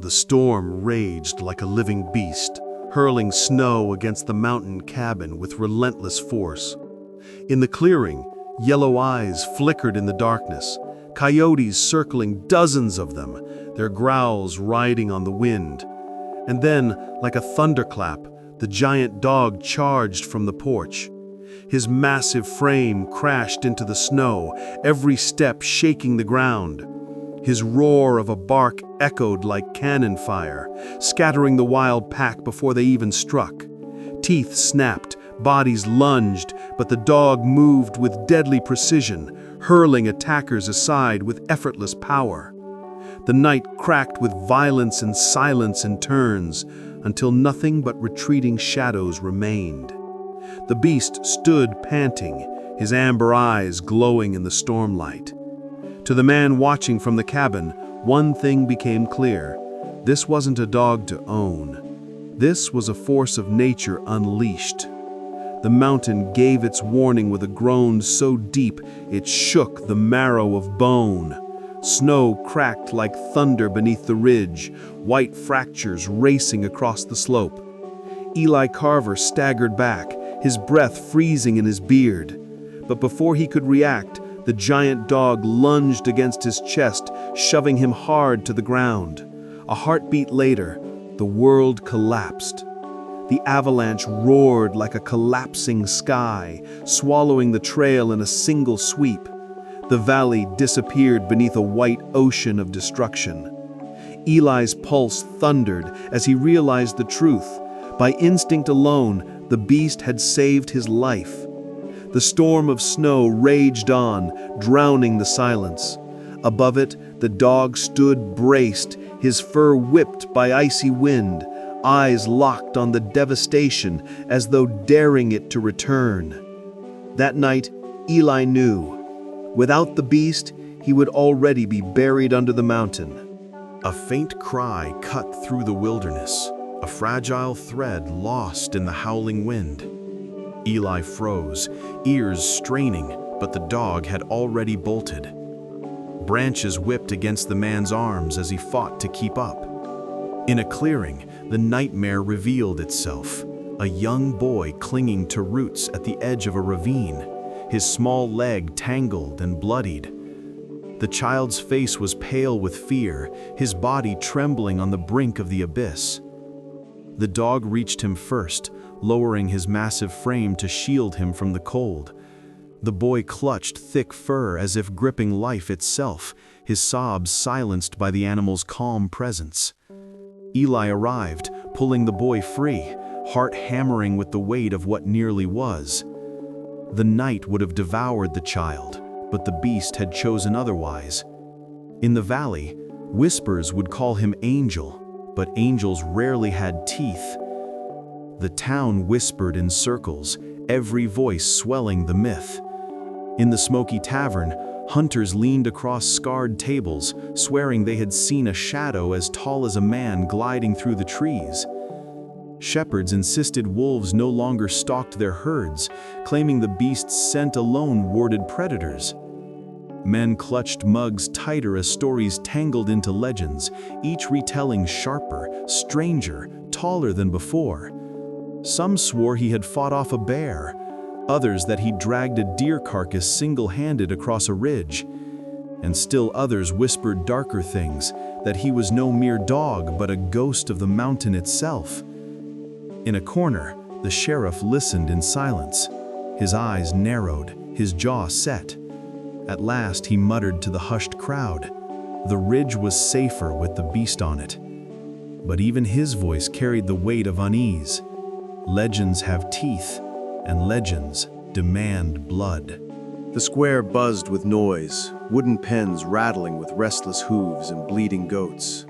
The storm raged like a living beast, hurling snow against the mountain cabin with relentless force. In the clearing, yellow eyes flickered in the darkness, coyotes circling, dozens of them, their growls riding on the wind. And then, like a thunderclap, the giant dog charged from the porch. His massive frame crashed into the snow, every step shaking the ground. His roar of a bark echoed like cannon fire, scattering the wild pack before they even struck. Teeth snapped, bodies lunged, but the dog moved with deadly precision, hurling attackers aside with effortless power. The night cracked with violence and silence in turns, until nothing but retreating shadows remained. The beast stood panting, his amber eyes glowing in the stormlight. To the man watching from the cabin, one thing became clear. This wasn't a dog to own. This was a force of nature unleashed. The mountain gave its warning with a groan so deep it shook the marrow of bone. Snow cracked like thunder beneath the ridge, white fractures racing across the slope. Eli Carver staggered back, his breath freezing in his beard. But before he could react, the giant dog lunged against his chest, shoving him hard to the ground. A heartbeat later, the world collapsed. The avalanche roared like a collapsing sky, swallowing the trail in a single sweep. The valley disappeared beneath a white ocean of destruction. Eli's pulse thundered as he realized the truth. By instinct alone, the beast had saved his life. The storm of snow raged on, drowning the silence. Above it, the dog stood braced, his fur whipped by icy wind, eyes locked on the devastation as though daring it to return. That night, Eli knew. Without the beast, he would already be buried under the mountain. A faint cry cut through the wilderness, a fragile thread lost in the howling wind. Eli froze, ears straining, but the dog had already bolted. Branches whipped against the man's arms as he fought to keep up. In a clearing, the nightmare revealed itself. A young boy clinging to roots at the edge of a ravine, his small leg tangled and bloodied. The child's face was pale with fear, his body trembling on the brink of the abyss. The dog reached him first, lowering his massive frame to shield him from the cold. The boy clutched thick fur as if gripping life itself, his sobs silenced by the animal's calm presence. Eli arrived, pulling the boy free, heart hammering with the weight of what nearly was. The night would have devoured the child, but the beast had chosen otherwise. In the valley, whispers would call him Angel, but angels rarely had teeth. The town whispered in circles, every voice swelling the myth. In the smoky tavern, hunters leaned across scarred tables, swearing they had seen a shadow as tall as a man gliding through the trees. Shepherds insisted wolves no longer stalked their herds, claiming the beast's scent alone warded predators. Men clutched mugs tighter as stories tangled into legends, each retelling sharper, stranger, taller than before. Some swore he had fought off a bear, others that he dragged a deer carcass single-handed across a ridge, and still others whispered darker things, that he was no mere dog but a ghost of the mountain itself. In a corner, the sheriff listened in silence. His eyes narrowed, his jaw set. At last he muttered to the hushed crowd. The ridge was safer with the beast on it. But even his voice carried the weight of unease. Legends have teeth, and legends demand blood. The square buzzed with noise, wooden pens rattling with restless hooves and bleeding goats.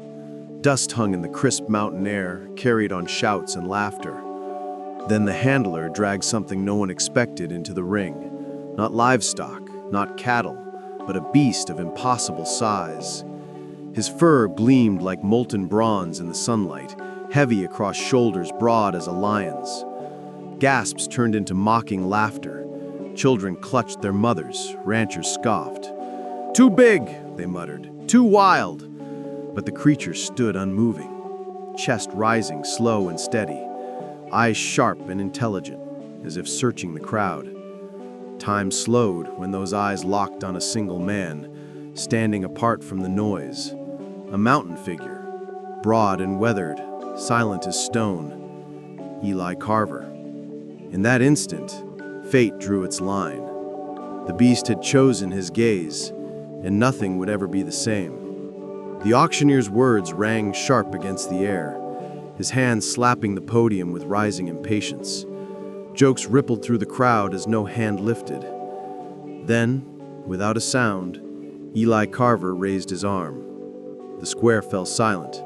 Dust hung in the crisp mountain air, carried on shouts and laughter. Then the handler dragged something no one expected into the ring. Not livestock, not cattle, but a beast of impossible size. His fur gleamed like molten bronze in the sunlight, heavy across shoulders broad as a lion's. Gasps turned into mocking laughter. Children clutched their mothers, ranchers scoffed. "Too big," they muttered. "Too wild." But the creature stood unmoving, chest rising slow and steady, eyes sharp and intelligent, as if searching the crowd. Time slowed when those eyes locked on a single man, standing apart from the noise, a mountain figure, broad and weathered, silent as stone, Eli Carver. In that instant, fate drew its line. The beast had chosen his gaze, and nothing would ever be the same. The auctioneer's words rang sharp against the air, his hands slapping the podium with rising impatience. Jokes rippled through the crowd as no hand lifted. Then, without a sound, Eli Carver raised his arm. The square fell silent.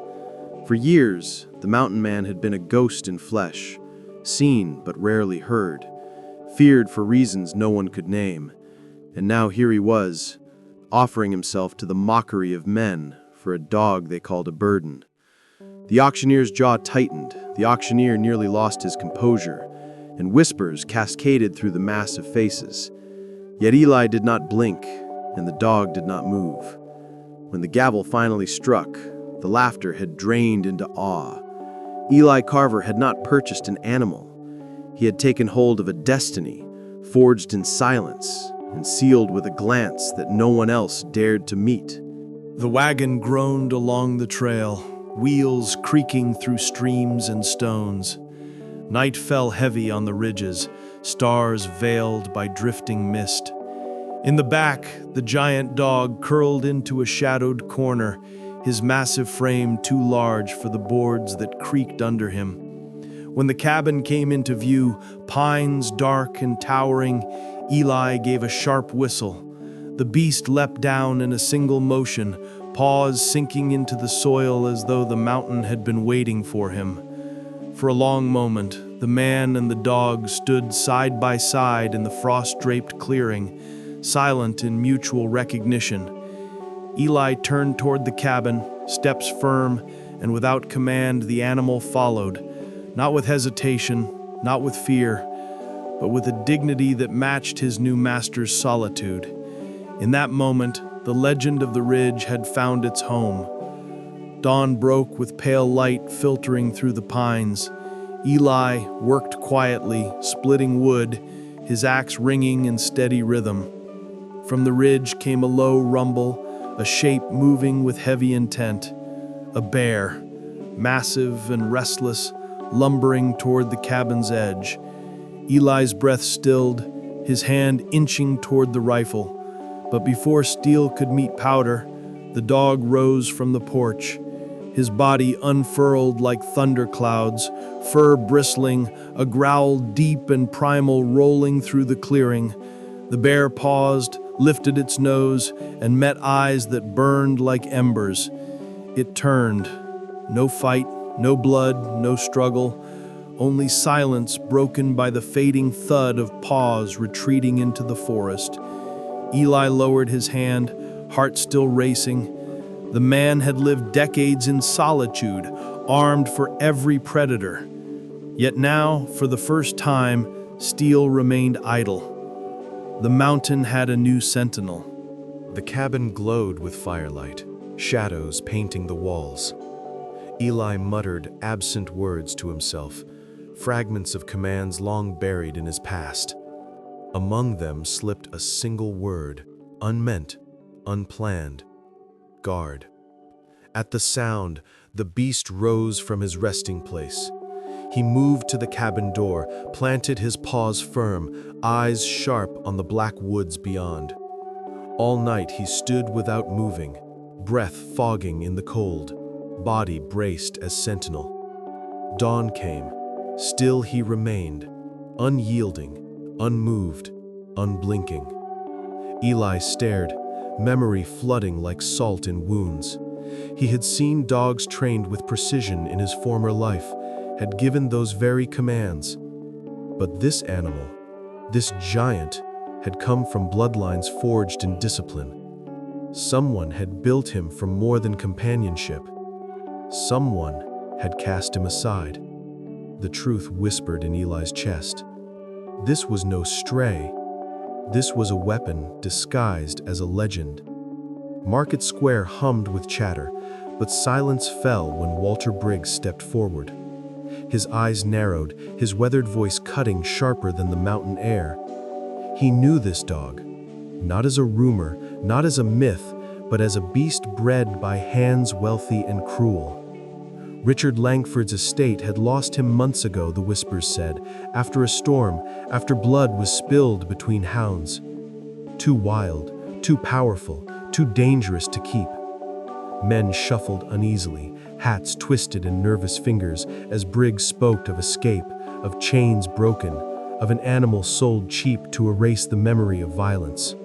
For years, the mountain man had been a ghost in flesh, seen but rarely heard, feared for reasons no one could name. And now here he was, offering himself to the mockery of men for a dog they called a burden. The auctioneer's jaw tightened, the auctioneer nearly lost his composure, and whispers cascaded through the mass of faces. Yet Eli did not blink, and the dog did not move. When the gavel finally struck, the laughter had drained into awe. Eli Carver had not purchased an animal. He had taken hold of a destiny, forged in silence, and sealed with a glance that no one else dared to meet. The wagon groaned along the trail, wheels creaking through streams and stones. Night fell heavy on the ridges, stars veiled by drifting mist. In the back, the giant dog curled into a shadowed corner, his massive frame too large for the boards that creaked under him. When the cabin came into view, pines dark and towering, Eli gave a sharp whistle. The beast leapt down in a single motion, paws sinking into the soil as though the mountain had been waiting for him. For a long moment, the man and the dog stood side by side in the frost-draped clearing, silent in mutual recognition. Eli turned toward the cabin, steps firm, and without command the animal followed, not with hesitation, not with fear, but with a dignity that matched his new master's solitude. In that moment, the legend of the ridge had found its home. Dawn broke with pale light filtering through the pines. Eli worked quietly, splitting wood, his axe ringing in steady rhythm. From the ridge came a low rumble, a shape moving with heavy intent. A bear, massive and restless, lumbering toward the cabin's edge. Eli's breath stilled, his hand inching toward the rifle. But before steel could meet powder, the dog rose from the porch, his body unfurled like thunderclouds, fur bristling, a growl deep and primal rolling through the clearing. The bear paused, lifted its nose, and met eyes that burned like embers. It turned. No fight, no blood, no struggle, only silence broken by the fading thud of paws retreating into the forest. Eli lowered his hand, heart still racing. The man had lived decades in solitude, armed for every predator. Yet now, for the first time, steel remained idle. The mountain had a new sentinel. The cabin glowed with firelight, shadows painting the walls. Eli muttered absent words to himself, fragments of commands long buried in his past. Among them slipped a single word, unmeant, unplanned: guard. At the sound, the beast rose from his resting place. He moved to the cabin door, planted his paws firm, eyes sharp on the black woods beyond. All night he stood without moving, breath fogging in the cold, body braced as sentinel. Dawn came. Still he remained, unyielding, unmoved, unblinking. Eli stared, memory flooding like salt in wounds. He had seen dogs trained with precision in his former life, had given those very commands. But this animal, this giant, had come from bloodlines forged in discipline. Someone had built him from more than companionship. Someone had cast him aside. The truth whispered in Eli's chest. This was no stray. This was a weapon disguised as a legend. Market Square hummed with chatter. but silence fell when Walter Briggs stepped forward. His eyes narrowed, his weathered voice cutting sharper than the mountain air. He knew this dog, not as a rumor, not as a myth, but as a beast bred by hands wealthy and cruel. Richard Langford's estate had lost him months ago, the whispers said, after a storm, after blood was spilled between hounds. Too wild, too powerful, too dangerous to keep. Men shuffled uneasily, hats twisted in nervous fingers as Briggs spoke of escape, of chains broken, of an animal sold cheap to erase the memory of violence.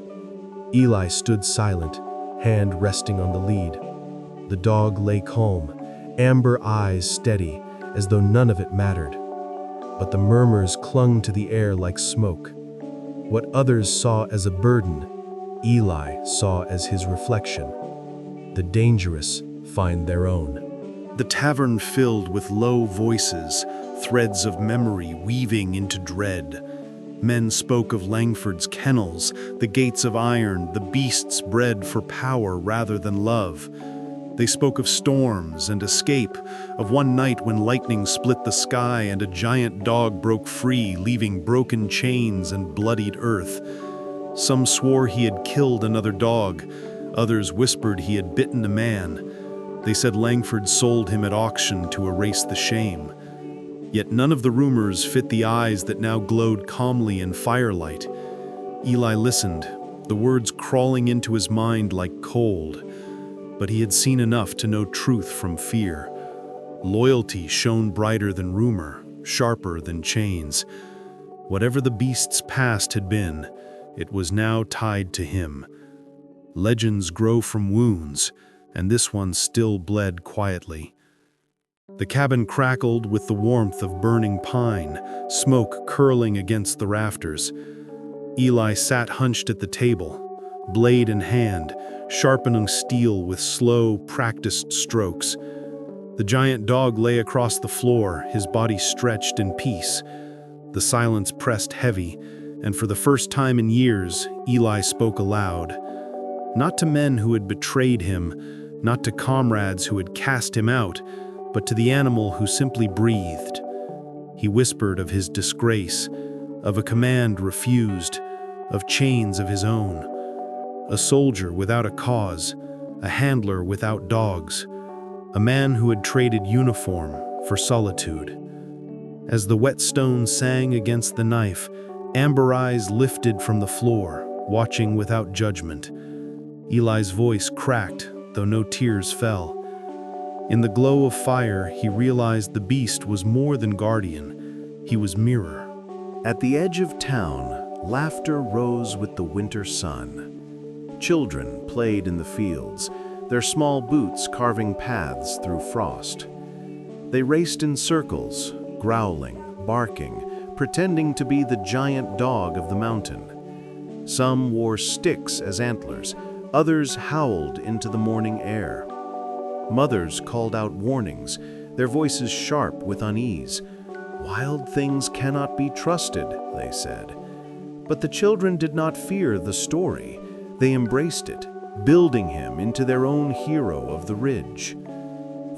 Eli stood silent, hand resting on the lead. The dog lay calm, amber eyes steady, as though none of it mattered. But the murmurs clung to the air like smoke. What others saw as a burden, Eli saw as his reflection. The dangerous find their own. The tavern filled with low voices, threads of memory weaving into dread. Men spoke of Langford's kennels, the gates of iron, the beasts bred for power rather than love. They spoke of storms and escape, of one night when lightning split the sky and a giant dog broke free, leaving broken chains and bloodied earth. Some swore he had killed another dog, others whispered he had bitten a man. They said Langford sold him at auction to erase the shame. Yet none of the rumors fit the eyes that now glowed calmly in firelight. Eli listened, the words crawling into his mind like cold. But he had seen enough to know truth from fear. Loyalty shone brighter than rumor, sharper than chains. Whatever the beast's past had been, it was now tied to him. Legends grow from wounds, and this one still bled quietly. The cabin crackled with the warmth of burning pine, smoke curling against the rafters. Eli sat hunched at the table, blade in hand, sharpening steel with slow, practiced strokes. The giant dog lay across the floor, his body stretched in peace. The silence pressed heavy, and for the first time in years, Eli spoke aloud. Not to men who had betrayed him, not to comrades who had cast him out, but to the animal who simply breathed. He whispered of his disgrace, of a command refused, of chains of his own. A soldier without a cause, a handler without dogs, a man who had traded uniform for solitude. As the whetstone sang against the knife, amber eyes lifted from the floor, watching without judgment. Eli's voice cracked, though no tears fell. In the glow of fire, he realized the beast was more than guardian. He was mirror. At the edge of town, laughter rose with the winter sun. Children played in the fields, their small boots carving paths through frost. They raced in circles, growling, barking, pretending to be the giant dog of the mountain. Some wore sticks as antlers, others howled into the morning air. Mothers called out warnings, their voices sharp with unease. Wild things cannot be trusted, they said. But the children did not fear the story. They embraced it, building him into their own hero of the ridge.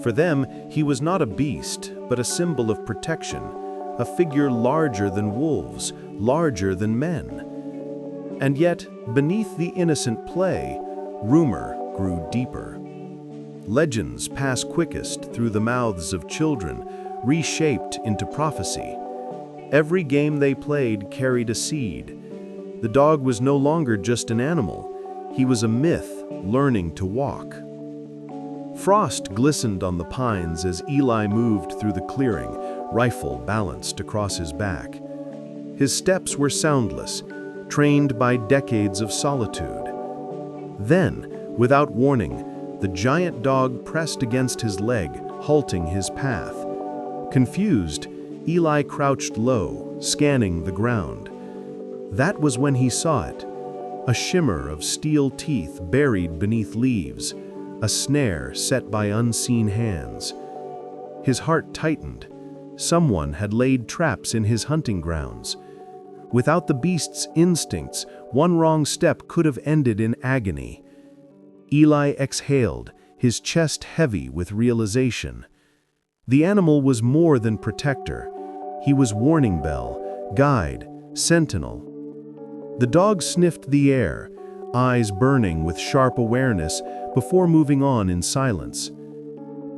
For them, he was not a beast, but a symbol of protection, a figure larger than wolves, larger than men. And yet, beneath the innocent play, rumor grew deeper. Legends pass quickest through the mouths of children, reshaped into prophecy. Every game they played carried a seed. The dog was no longer just an animal. He was a myth learning to walk. Frost glistened on the pines as Eli moved through the clearing, rifle balanced across his back. His steps were soundless, trained by decades of solitude. Then, without warning, the giant dog pressed against his leg, halting his path. Confused, Eli crouched low, scanning the ground. That was when he saw it, a shimmer of steel teeth buried beneath leaves, a snare set by unseen hands. His heart tightened. Someone had laid traps in his hunting grounds. Without the beast's instincts, one wrong step could have ended in agony. Eli exhaled, his chest heavy with realization. The animal was more than protector. He was warning bell, guide, sentinel. The dog sniffed the air, eyes burning with sharp awareness before moving on in silence.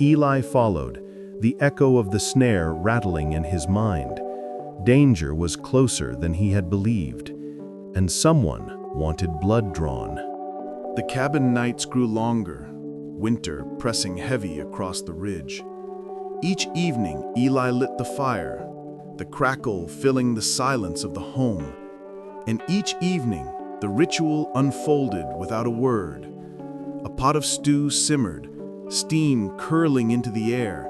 Eli followed, the echo of the snare rattling in his mind. Danger was closer than he had believed, and someone wanted blood drawn. The cabin nights grew longer, winter pressing heavy across the ridge. Each evening, Eli lit the fire, the crackle filling the silence of the home. And each evening, the ritual unfolded without a word. A pot of stew simmered, steam curling into the air,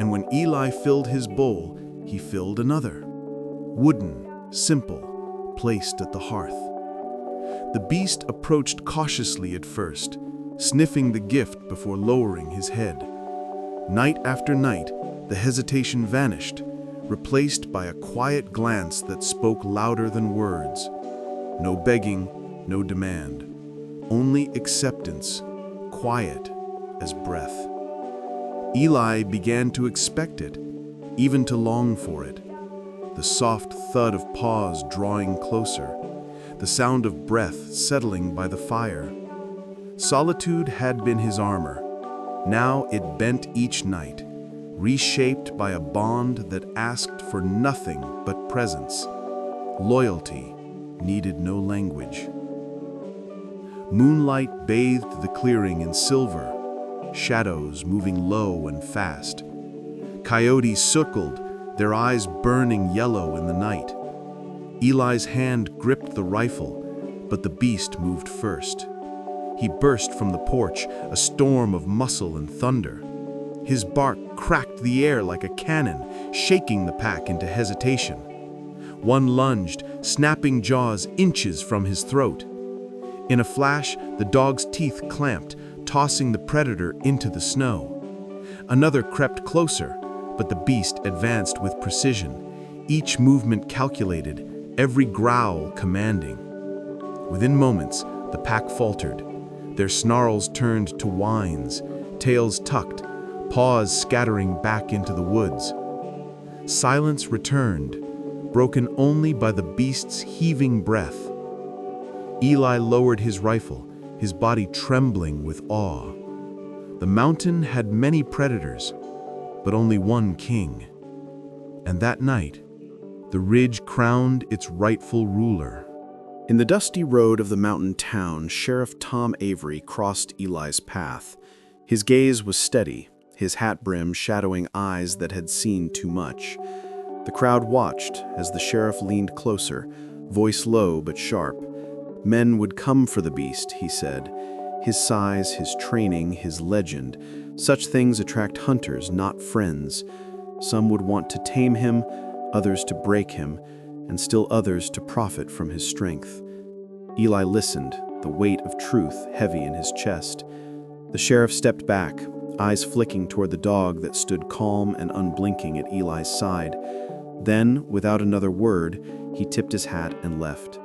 and when Eli filled his bowl, he filled another. Wooden, simple, placed at the hearth. The beast approached cautiously at first, sniffing the gift before lowering his head. Night after night, the hesitation vanished, replaced by a quiet glance that spoke louder than words. No begging, no demand. Only acceptance, quiet as breath. Eli began to expect it, even to long for it. The soft thud of paws drawing closer, the sound of breath settling by the fire. Solitude had been his armor. Now it bent each night, reshaped by a bond that asked for nothing but presence. Loyalty needed no language. Moonlight bathed the clearing in silver, shadows moving low and fast. Coyotes circled, their eyes burning yellow in the night. Eli's hand gripped the rifle, but the beast moved first. He burst from the porch, a storm of muscle and thunder. His bark cracked the air like a cannon, shaking the pack into hesitation. One lunged, snapping jaws inches from his throat. In a flash, the dog's teeth clamped, tossing the predator into the snow. Another crept closer, but the beast advanced with precision, each movement calculated, every growl commanding. Within moments, the pack faltered. Their snarls turned to whines, tails tucked, paws scattering back into the woods. Silence returned, broken only by the beast's heaving breath. Eli lowered his rifle, his body trembling with awe. The mountain had many predators, but only one king. And that night, the ridge crowned its rightful ruler. In the dusty road of the mountain town, Sheriff Tom Avery crossed Eli's path. His gaze was steady, his hat brim shadowing eyes that had seen too much. The crowd watched as the sheriff leaned closer, voice low but sharp. Men would come for the beast, he said. His size, his training, his legend. Such things attract hunters, not friends. Some would want to tame him, others to break him, and still others to profit from his strength. Eli listened, the weight of truth heavy in his chest. The sheriff stepped back, eyes flicking toward the dog that stood calm and unblinking at Eli's side. Then, without another word, he tipped his hat and left.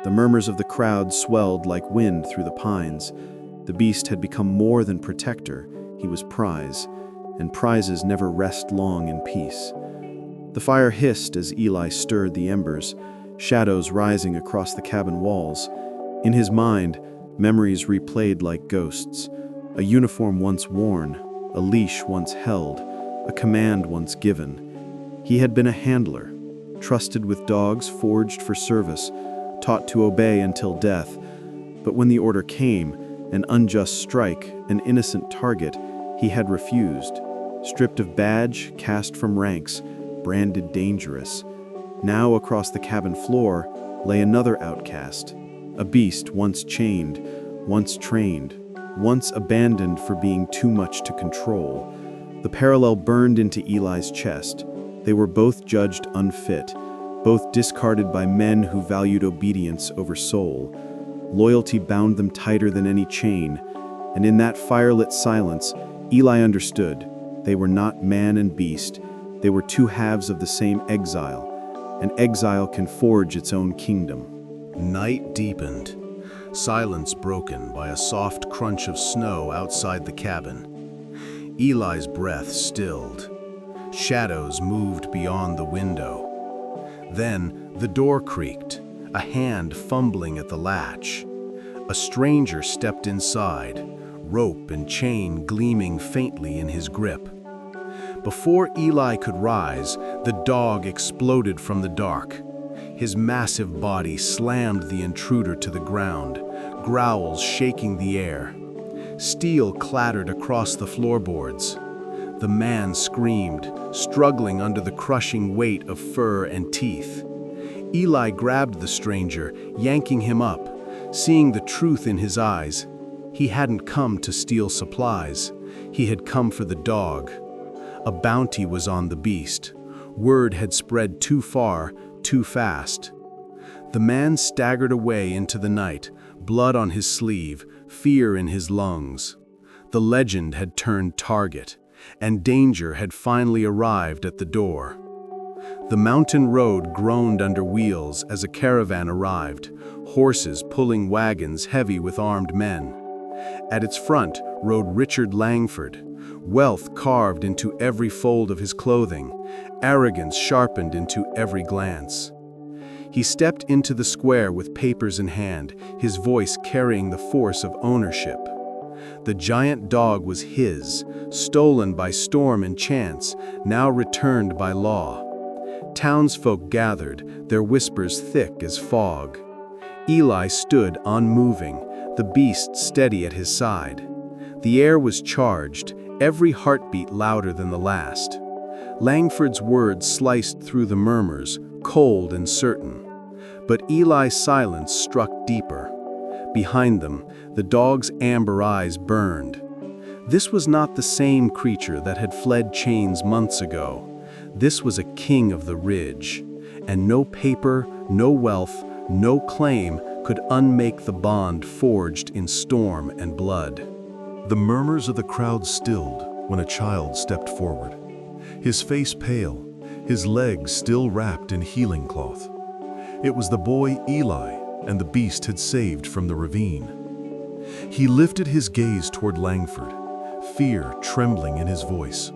The murmurs of the crowd swelled like wind through the pines. The beast had become more than protector, he was prize, and prizes never rest long in peace. The fire hissed as Eli stirred the embers, shadows rising across the cabin walls. In his mind, memories replayed like ghosts. A uniform once worn, a leash once held, a command once given. He had been a handler, trusted with dogs forged for service, taught to obey until death. But when the order came, an unjust strike, an innocent target, he had refused. Stripped of badge, cast from ranks, branded dangerous. Now across the cabin floor lay another outcast, a beast once chained, once trained, once abandoned for being too much to control. The parallel burned into Eli's chest. They were both judged unfit, both discarded by men who valued obedience over soul. Loyalty bound them tighter than any chain, and in that firelit silence, Eli understood. They were not man and beast. They were two halves of the same exile. An exile can forge its own kingdom. Night deepened. silence broken by a soft crunch of snow outside the cabin. Eli's breath stilled. Shadows moved beyond the window. Then the door creaked, a hand fumbling at the latch. A stranger stepped inside, rope and chain gleaming faintly in his grip. Before Eli could rise, the dog exploded from the dark. His massive body slammed the intruder to the ground, growls shaking the air. Steel clattered across the floorboards. The man screamed, struggling under the crushing weight of fur and teeth. Eli grabbed the stranger, yanking him up. Seeing the truth in his eyes, he hadn't come to steal supplies. He had come for the dog. A bounty was on the beast. Word had spread too far, too fast. The man staggered away into the night, blood on his sleeve, fear in his lungs. The legend had turned target, and danger had finally arrived at the door. The mountain road groaned under wheels as a caravan arrived, horses pulling wagons heavy with armed men. At its front rode Richard Langford, wealth carved into every fold of his clothing, arrogance sharpened into every glance. He stepped into the square with papers in hand, his voice carrying the force of ownership. The giant dog was his, stolen by storm and chance, now returned by law. Townsfolk gathered, their whispers thick as fog. Eli stood unmoving, the beast steady at his side. The air was charged, every heartbeat louder than the last. Langford's words sliced through the murmurs, cold and certain. But Eli's silence struck deeper. Behind them, the dog's amber eyes burned. This was not the same creature that had fled chains months ago. This was a king of the ridge, and no paper, no wealth, no claim could unmake the bond forged in storm and blood. The murmurs of the crowd stilled when a child stepped forward. His face pale, his legs still wrapped in healing cloth. It was the boy Eli, and the beast had saved from the ravine. He lifted his gaze toward Langford, fear trembling in his voice.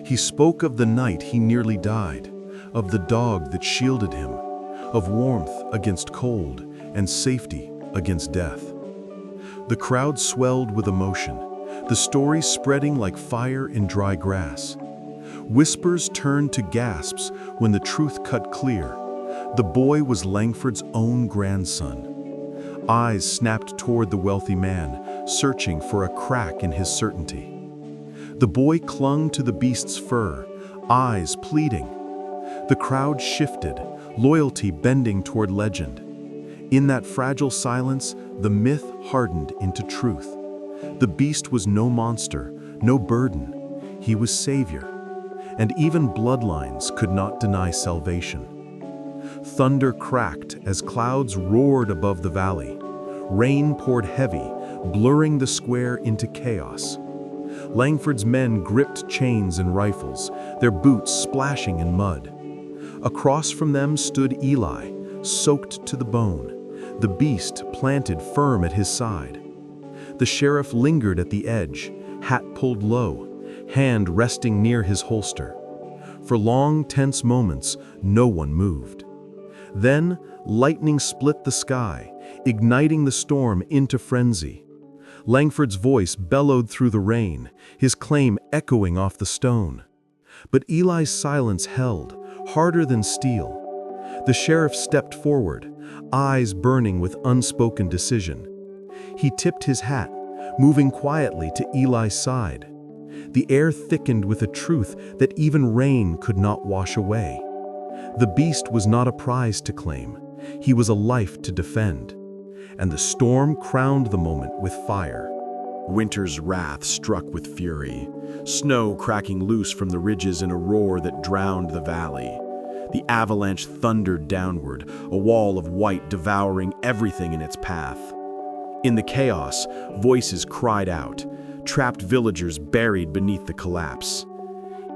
He spoke of the night he nearly died, of the dog that shielded him, of warmth against cold and safety against death. The crowd swelled with emotion, the story spreading like fire in dry grass. Whispers turned to gasps when the truth cut clear. The boy was Langford's own grandson. Eyes snapped toward the wealthy man, searching for a crack in his certainty. The boy clung to the beast's fur, eyes pleading. The crowd shifted, loyalty bending toward legend. In that fragile silence, the myth hardened into truth. The beast was no monster, no burden. He was savior. And even bloodlines could not deny salvation. Thunder cracked as clouds roared above the valley. Rain poured heavy, blurring the square into chaos. Langford's men gripped chains and rifles, their boots splashing in mud. Across from them stood Eli, soaked to the bone, the beast planted firm at his side. The sheriff lingered at the edge, hat pulled low, hand resting near his holster. For long, tense moments, no one moved. Then, lightning split the sky, igniting the storm into frenzy. Langford's voice bellowed through the rain, his claim echoing off the stone. But Eli's silence held, harder than steel. The sheriff stepped forward, eyes burning with unspoken decision. He tipped his hat, moving quietly to Eli's side. The air thickened with a truth that even rain could not wash away. The beast was not a prize to claim. He was a life to defend. And the storm crowned the moment with fire. Winter's wrath struck with fury, snow cracking loose from the ridges in a roar that drowned the valley. The avalanche thundered downward, a wall of white devouring everything in its path. In the chaos, voices cried out, trapped villagers buried beneath the collapse.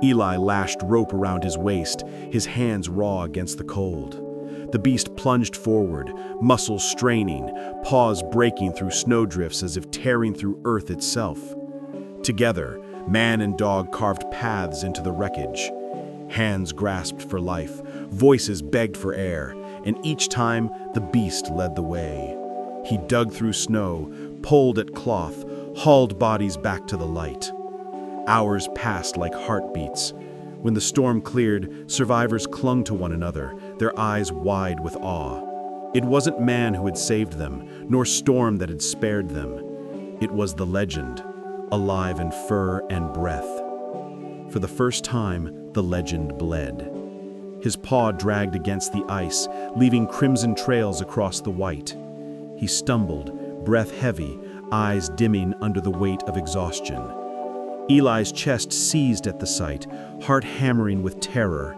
Eli lashed rope around his waist, his hands raw against the cold. The beast plunged forward, muscles straining, paws breaking through snowdrifts as if tearing through earth itself. Together, man and dog carved paths into the wreckage. Hands grasped for life, voices begged for air, and each time the beast led the way. He dug through snow, pulled at cloth, hauled bodies back to the light. Hours passed like heartbeats. When the storm cleared, survivors clung to one another, their eyes wide with awe. It wasn't man who had saved them, nor storm that had spared them. It was the legend, alive in fur and breath. For the first time, the legend bled. His paw dragged against the ice, leaving crimson trails across the white. He stumbled, breath heavy, eyes dimming under the weight of exhaustion. Eli's chest seized at the sight, heart hammering with terror.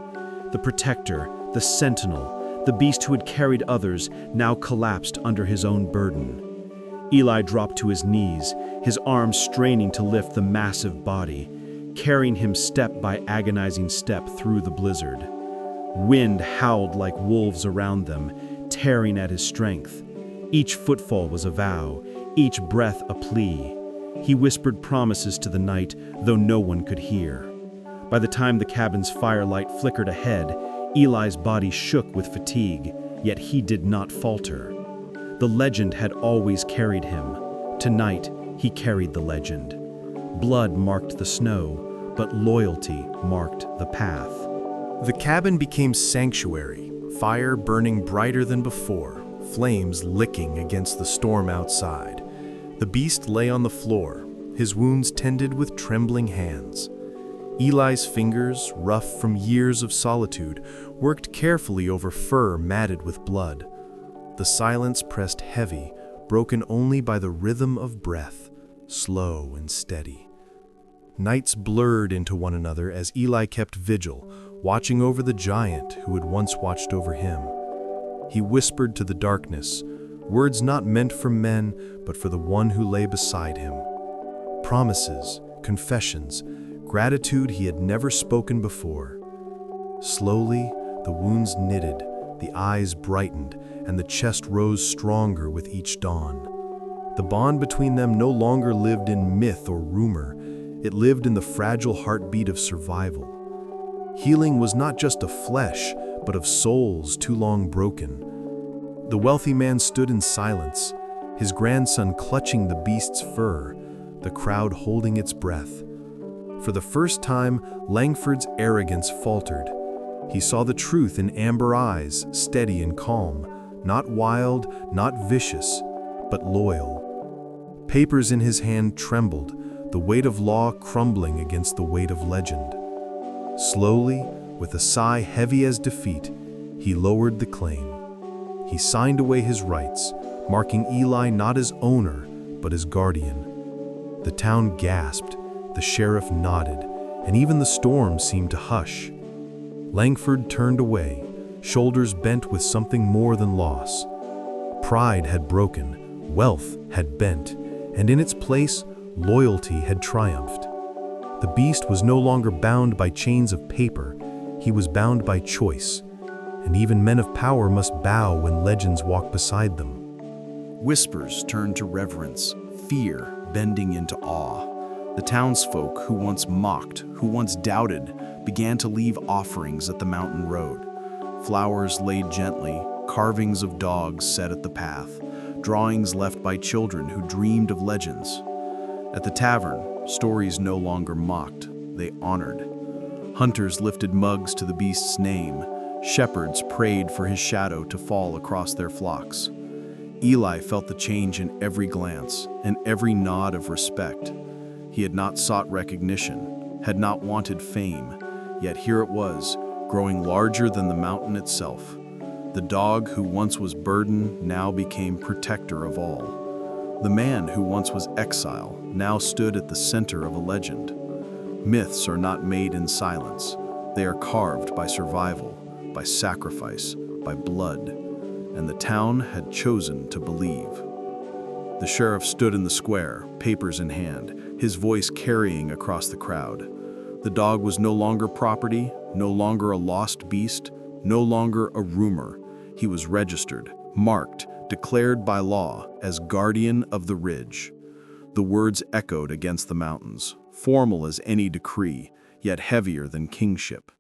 The protector, the sentinel, the beast who had carried others, now collapsed under his own burden. Eli dropped to his knees, his arms straining to lift the massive body, carrying him step by agonizing step through the blizzard. Wind howled like wolves around them, tearing at his strength. Each footfall was a vow, each breath a plea. He whispered promises to the night, though no one could hear. By the time the cabin's firelight flickered ahead, Eli's body shook with fatigue, yet he did not falter. The legend had always carried him. Tonight, he carried the legend. Blood marked the snow, but loyalty marked the path. The cabin became sanctuary, fire burning brighter than before, flames licking against the storm outside. The beast lay on the floor, his wounds tended with trembling hands. Eli's fingers, rough from years of solitude, worked carefully over fur matted with blood. The silence pressed heavy, broken only by the rhythm of breath, slow and steady. Nights blurred into one another as Eli kept vigil, watching over the giant who had once watched over him. He whispered to the darkness, words not meant for men, but for the one who lay beside him. Promises, confessions, gratitude he had never spoken before. Slowly, the wounds knitted, the eyes brightened, and the chest rose stronger with each dawn. The bond between them no longer lived in myth or rumor, it lived in the fragile heartbeat of survival. Healing was not just of flesh, but of souls too long broken. The wealthy man stood in silence, his grandson clutching the beast's fur, the crowd holding its breath. For the first time, Langford's arrogance faltered. He saw the truth in amber eyes, steady and calm, not wild, not vicious, but loyal. Papers in his hand trembled, the weight of law crumbling against the weight of legend. Slowly, with a sigh heavy as defeat, he lowered the claim. He signed away his rights, marking Eli not as owner, but as guardian. The town gasped, the sheriff nodded, and even the storm seemed to hush. Langford turned away, shoulders bent with something more than loss. Pride had broken, wealth had bent, and in its place, loyalty had triumphed. The beast was no longer bound by chains of paper, he was bound by choice, and even men of power must bow when legends walk beside them. Whispers turned to reverence, fear bending into awe. The townsfolk who once mocked, who once doubted, began to leave offerings at the mountain road. Flowers laid gently, carvings of dogs set at the path, drawings left by children who dreamed of legends. At the tavern, stories no longer mocked, they honored. Hunters lifted mugs to the beast's name. Shepherds prayed for his shadow to fall across their flocks. Eli felt the change in every glance and every nod of respect. He had not sought recognition, had not wanted fame, yet here it was, growing larger than the mountain itself. The dog who once was burden now became protector of all. The man who once was exile now stood at the center of a legend. Myths are not made in silence. They are carved by survival, by sacrifice, by blood, and the town had chosen to believe. The sheriff stood in the square, papers in hand, his voice carrying across the crowd. The dog was no longer property, no longer a lost beast, no longer a rumor. He was registered, marked, declared by law as guardian of the ridge. The words echoed against the mountains, formal as any decree, yet heavier than kingship.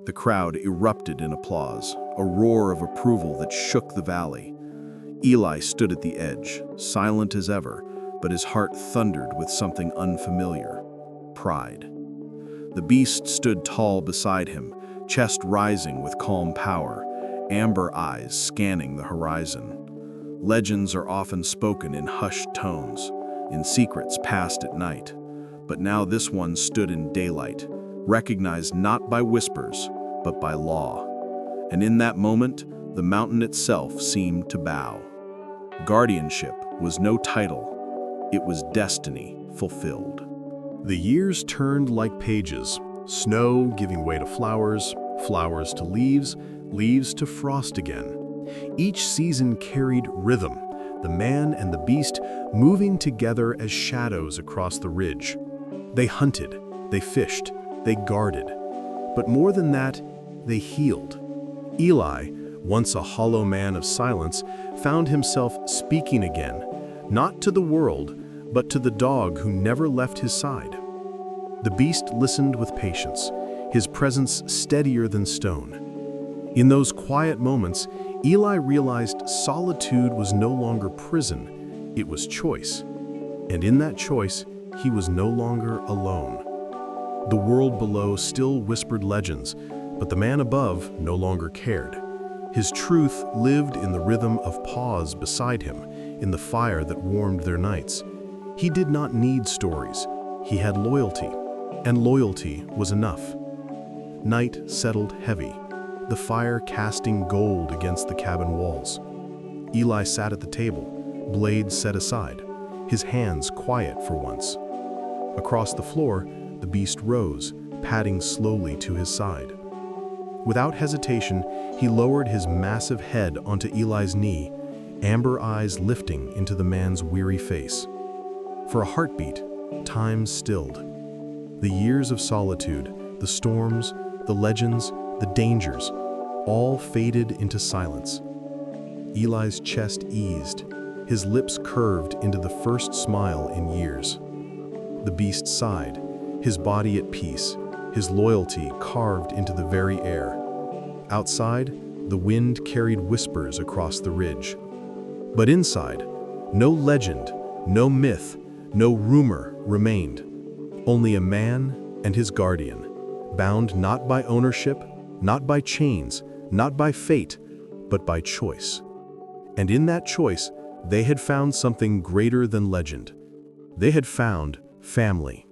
The crowd erupted in applause, a roar of approval that shook the valley. Eli stood at the edge, silent as ever, but his heart thundered with something unfamiliar: pride. The beast stood tall beside him, chest rising with calm power, amber eyes scanning the horizon. Legends are often spoken in hushed tones, in secrets passed at night, but now this one stood in daylight, recognized not by whispers, but by law. And in that moment, the mountain itself seemed to bow. Guardianship was no title, it was destiny fulfilled. The years turned like pages, snow giving way to flowers, flowers to leaves, leaves to frost again. Each season carried rhythm, the man and the beast moving together as shadows across the ridge. They hunted, they fished, they guarded. But more than that, they healed. Eli, once a hollow man of silence, found himself speaking again, not to the world, but to the dog who never left his side. The beast listened with patience, his presence steadier than stone. In those quiet moments, Eli realized solitude was no longer prison, it was choice. And in that choice, he was no longer alone. The world below still whispered legends, but the man above no longer cared. His truth lived in the rhythm of pause beside him, in the fire that warmed their nights. He did not need stories, he had loyalty, and loyalty was enough. Night settled heavy, the fire casting gold against the cabin walls. Eli sat at the table, blade set aside, his hands quiet for once. Across the floor, the beast rose, padding slowly to his side. Without hesitation, he lowered his massive head onto Eli's knee, amber eyes lifting into the man's weary face. For a heartbeat, time stilled. The years of solitude, the storms, the legends, the dangers, all faded into silence. Eli's chest eased, his lips curved into the first smile in years. The beast sighed, his body at peace, his loyalty carved into the very air. Outside, the wind carried whispers across the ridge. But inside, no legend, no myth, no rumor remained. Only a man and his guardian, bound not by ownership, not by chains, not by fate, but by choice. And in that choice, they had found something greater than legend. They had found family.